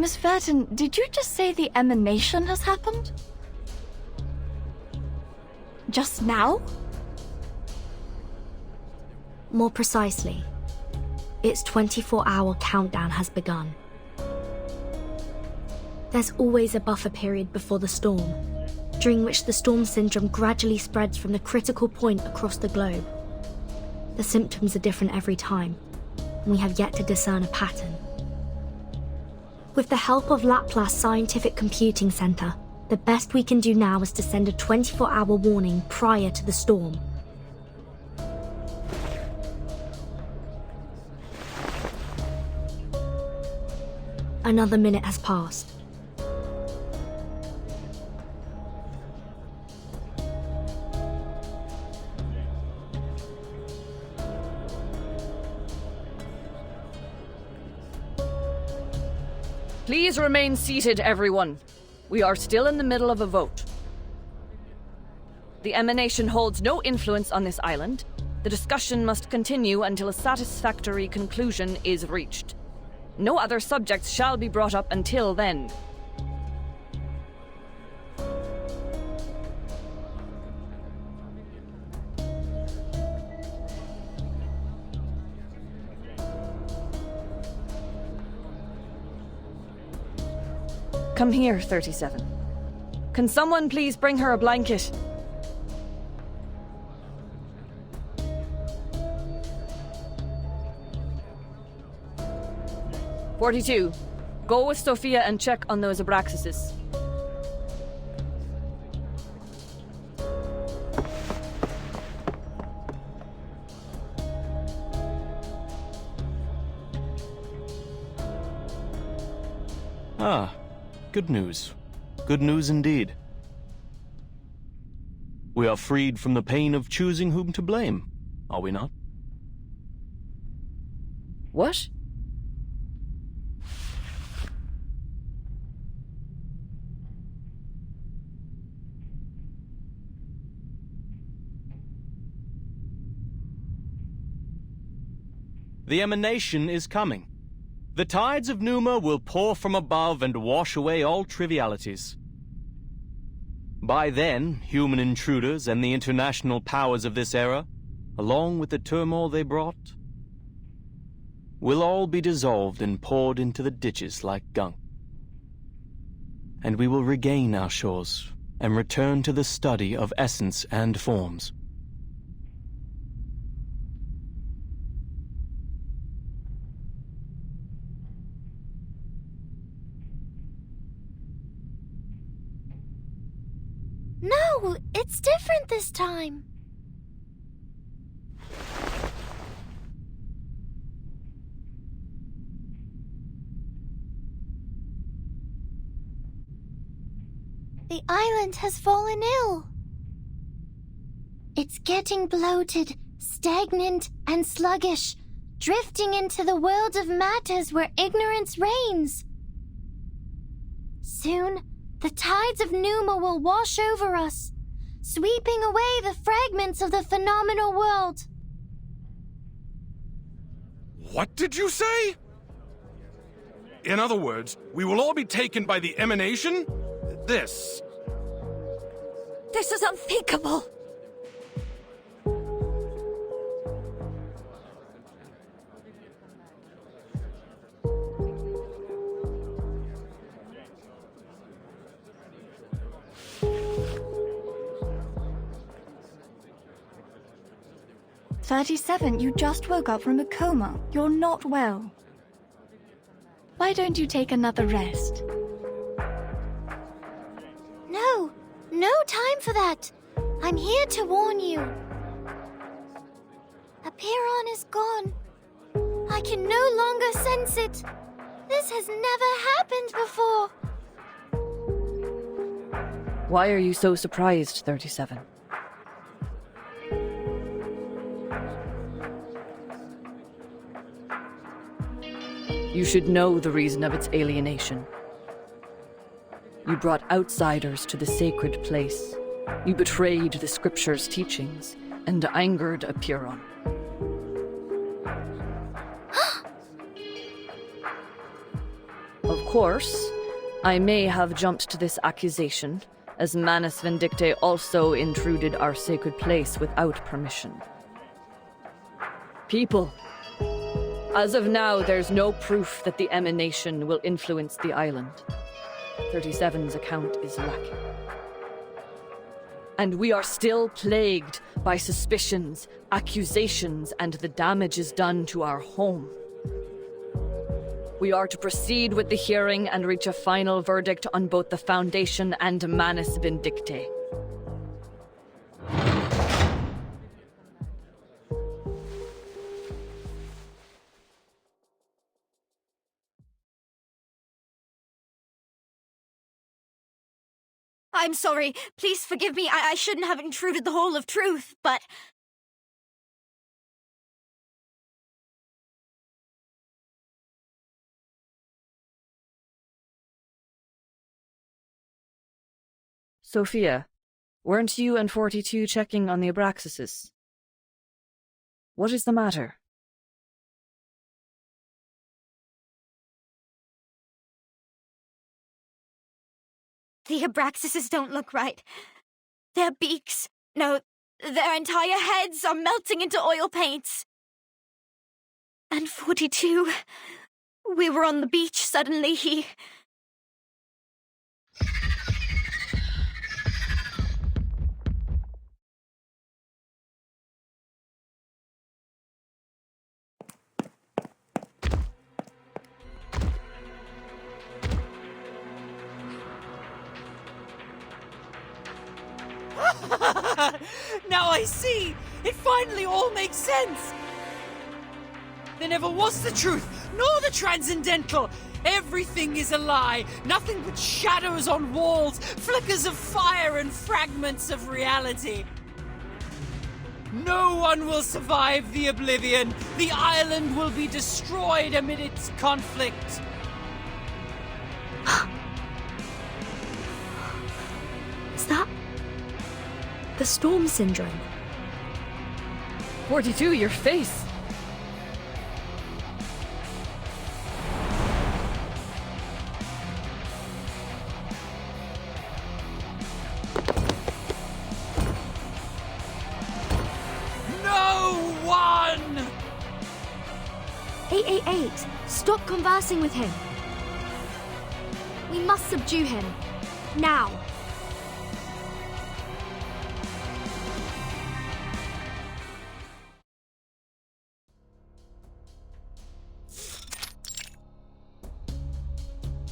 Miss Verton, did you just say the emanation has happened? Just now? More precisely, its 24-hour countdown has begun. There's always a buffer period before the storm, during which the storm syndrome gradually spreads from the critical point across the globe. The symptoms are different every time, and we have yet to discern a pattern. With the help of Laplace Scientific Computing Center, the best we can do now is to send a 24-hour warning prior to the storm. Another minute has passed. Please remain seated, everyone. We are still in the middle of a vote. The emanation holds no influence on this island. The discussion must continue until a satisfactory conclusion is reached. No other subjects shall be brought up until then. Come here, 37. Can someone please bring her a blanket? "42. Go with Sophia and check on those abraxases. Ah. Good news. Good news indeed. We are freed from the pain of choosing whom to blame, are we not? What? The emanation is coming. The tides of Numa will pour from above and wash away all trivialities. By then, human intruders and the international powers of this era, along with the turmoil they brought, will all be dissolved and poured into the ditches like gunk. And we will regain our shores and return to the study of essence and forms. No, it's different this time. The island has fallen ill. It's getting bloated, stagnant, and sluggish, drifting into the world of matters where ignorance reigns. Soon, the tides of Numa will wash over us, sweeping away the fragments of the phenomenal world. What did you say? In other words, we will all be taken by the emanation? This is unthinkable. "37, you just woke up from a coma. You're not well. Why don't you take another rest?" No time for that. I'm here to warn you. Apiron is gone. I can no longer sense it. This has never happened before. Why are you so surprised, 37? You should know the reason of its alienation. You brought outsiders to the sacred place. You betrayed the scripture's teachings and angered Apiron. Of course, I may have jumped to this accusation, as Manus Vindictae also intruded our sacred place without permission. People, as of now, there's no proof that the emanation will influence the island. 37's account is lacking. And we are still plagued by suspicions, accusations, and the damages done to our home. We are to proceed with the hearing and reach a final verdict on both the Foundation and Manus Vindictae. I'm sorry. Please forgive me. I shouldn't have intruded the Hall of Truth, but... Sophia, weren't you and 42 checking on the Abraxases? What is the matter? The Abraxases don't look right. Their beaks, no, their entire heads are melting into oil paints. And 42, we were on the beach, suddenly he... Now I see! It finally all makes sense! There never was the truth, nor the transcendental! Everything is a lie! Nothing but shadows on walls, flickers of fire and fragments of reality! No one will survive the oblivion! The island will be destroyed amid its conflict! Is that the storm syndrome? 42, your face! No one! 888, stop conversing with him. We must subdue him. Now.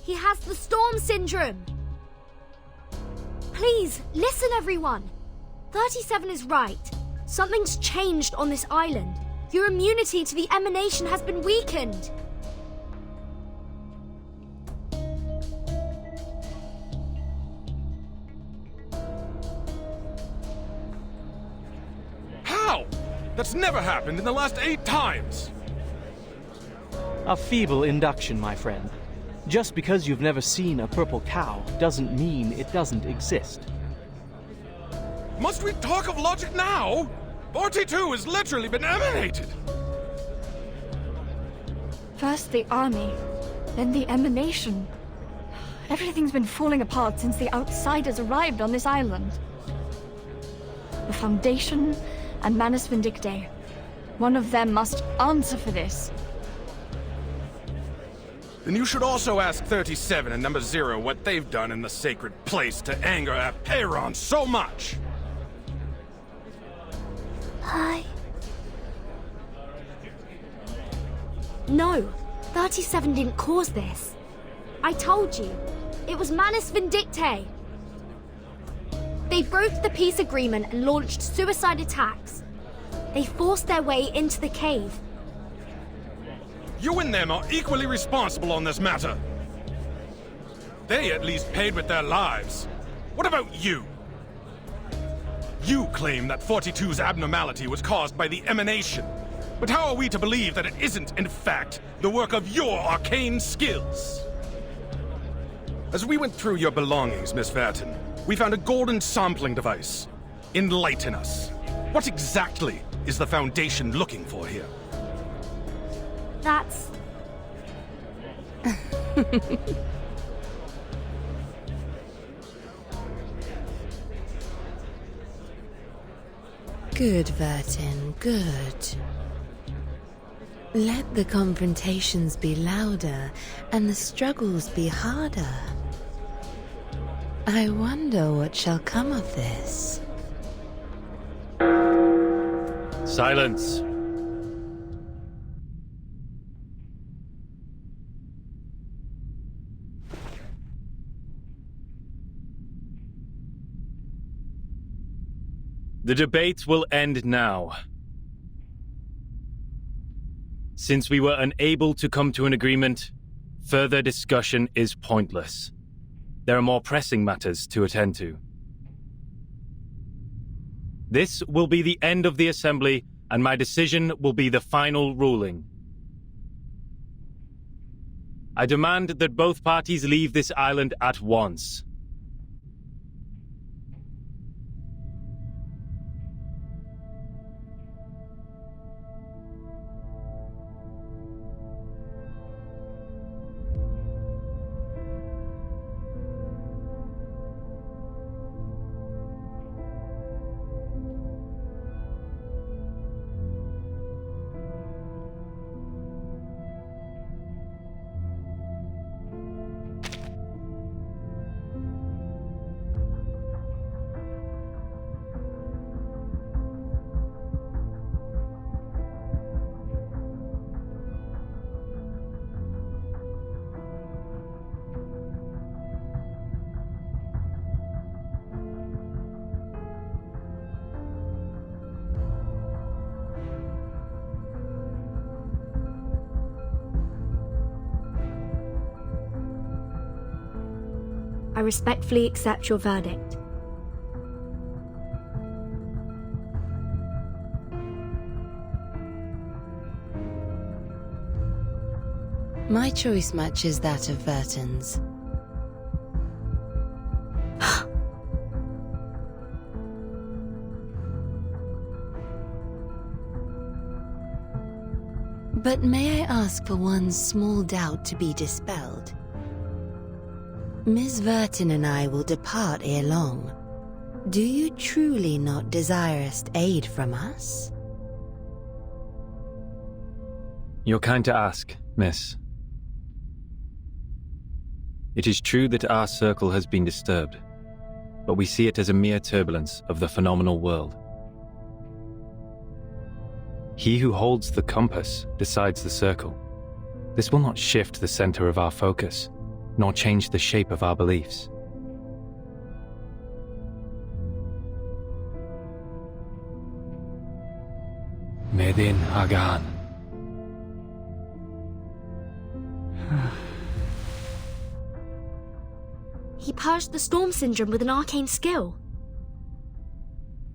He has the storm syndrome. Please, listen everyone. 37 is right. Something's changed on this island. Your immunity to the emanation has been weakened. How? That's never happened in the last 8 times! A feeble induction, my friend. Just because you've never seen a purple cow doesn't mean it doesn't exist. Must we talk of logic now? 42 has literally been emanated! First the army, then the emanation. Everything's been falling apart since the outsiders arrived on this island. The Foundation and Manus Vindictae. One of them must answer for this. Then you should also ask 37 and number 0 what they've done in the sacred place to anger Apeiron so much. Hi. No, 37 didn't cause this. I told you, it was Manus Vindictae. They broke the peace agreement and launched suicide attacks. They forced their way into the cave. You and them are equally responsible on this matter. They at least paid with their lives. What about you? You claim that 42's abnormality was caused by the emanation. But how are we to believe that it isn't, in fact, the work of your arcane skills? As we went through your belongings, Miss Verton, we found a golden sampling device. Enlighten us. What exactly is the Foundation looking for here? That's... Good, Vertin, good. Let the confrontations be louder and the struggles be harder. I wonder what shall come of this. Silence. The debate will end now. Since we were unable to come to an agreement, further discussion is pointless. There are more pressing matters to attend to. This will be the end of the assembly, and my decision will be the final ruling. I demand that both parties leave this island at once. I respectfully accept your verdict. My choice matches that of Vertin's. But may I ask for one small doubt to be dispelled? Miss Vertin and I will depart ere long. Do you truly not desirous aid from us? You're kind to ask, miss. It is true that our circle has been disturbed, but we see it as a mere turbulence of the phenomenal world. He who holds the compass decides the circle. This will not shift the center of our focus, nor change the shape of our beliefs. Medin Hagan. He purged the storm syndrome with an arcane skill.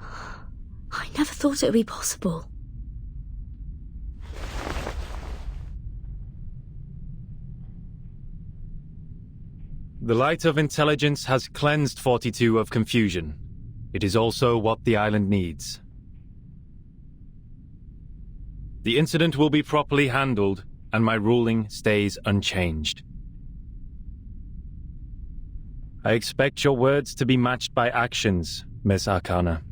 I never thought it would be possible. The light of intelligence has cleansed 42 of confusion. It is also what the island needs. The incident will be properly handled, and my ruling stays unchanged. I expect your words to be matched by actions, Miss Arcana.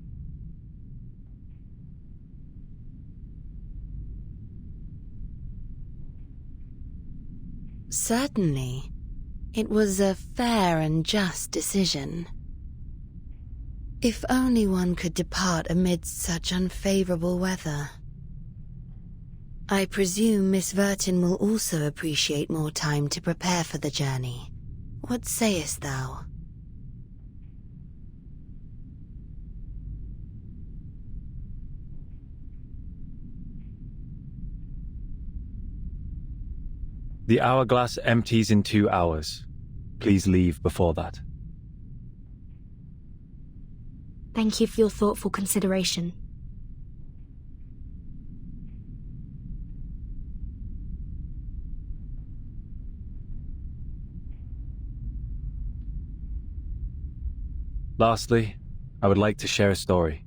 Certainly. It was a fair and just decision. If only one could depart amidst such unfavorable weather. I presume Miss Vertin will also appreciate more time to prepare for the journey. What sayest thou? The hourglass empties in 2 hours. Please leave before that. Thank you for your thoughtful consideration. Lastly, I would like to share a story.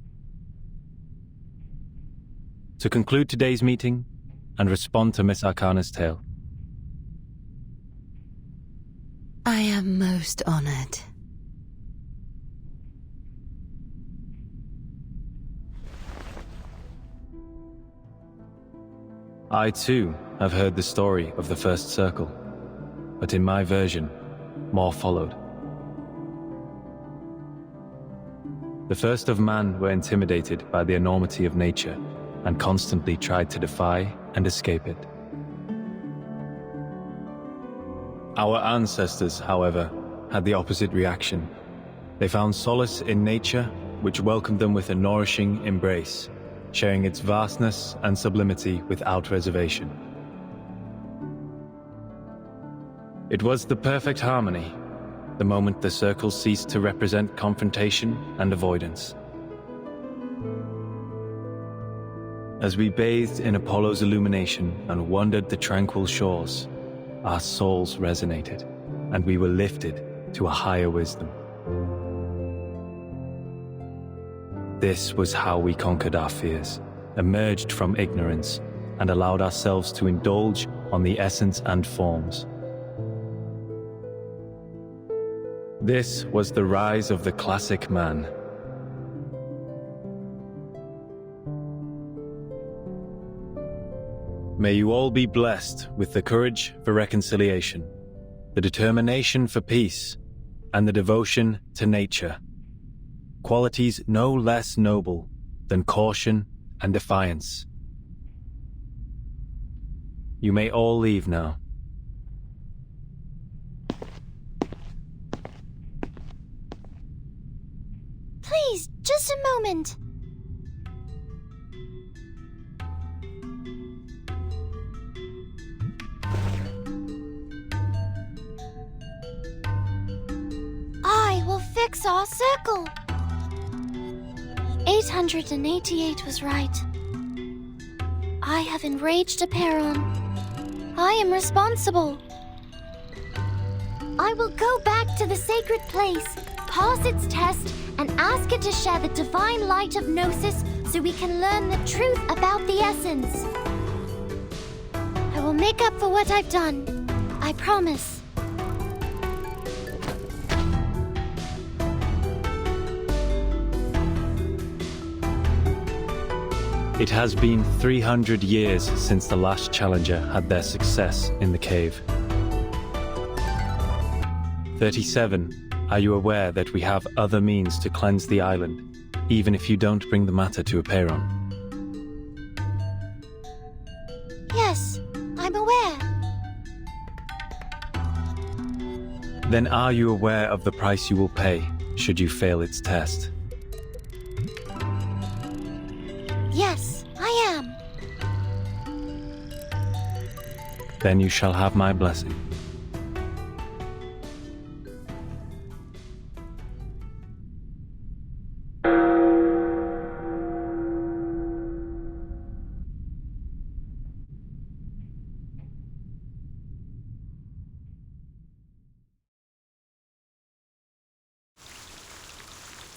To conclude today's meeting and respond to Miss Arcana's tale. I am most honored. I too have heard the story of the first circle, but in my version, more followed. The first of man were intimidated by the enormity of nature and constantly tried to defy and escape it. Our ancestors, however, had the opposite reaction. They found solace in nature, which welcomed them with a nourishing embrace, sharing its vastness and sublimity without reservation. It was the perfect harmony, the moment the circle ceased to represent confrontation and avoidance. As we bathed in Apollo's illumination and wandered the tranquil shores, our souls resonated, and we were lifted to a higher wisdom. This was how we conquered our fears, emerged from ignorance, and allowed ourselves to indulge on the essence and forms. This was the rise of the classic man. May you all be blessed with the courage for reconciliation, the determination for peace, and the devotion to nature. Qualities no less noble than caution and defiance. You may all leave now. Please, just a moment. I will fix our circle. 888 was right. I have enraged Aperon. I am responsible. I will go back to the sacred place, pass its test, and ask it to share the divine light of Gnosis so we can learn the truth about the essence. I will make up for what I've done. I promise. It has been 300 years since the last challenger had their success in the cave. 37. Are you aware that we have other means to cleanse the island, even if you don't bring the matter to Aperon? Yes, I'm aware. Then are you aware of the price you will pay should you fail its test? Yes, I am. Then you shall have my blessing.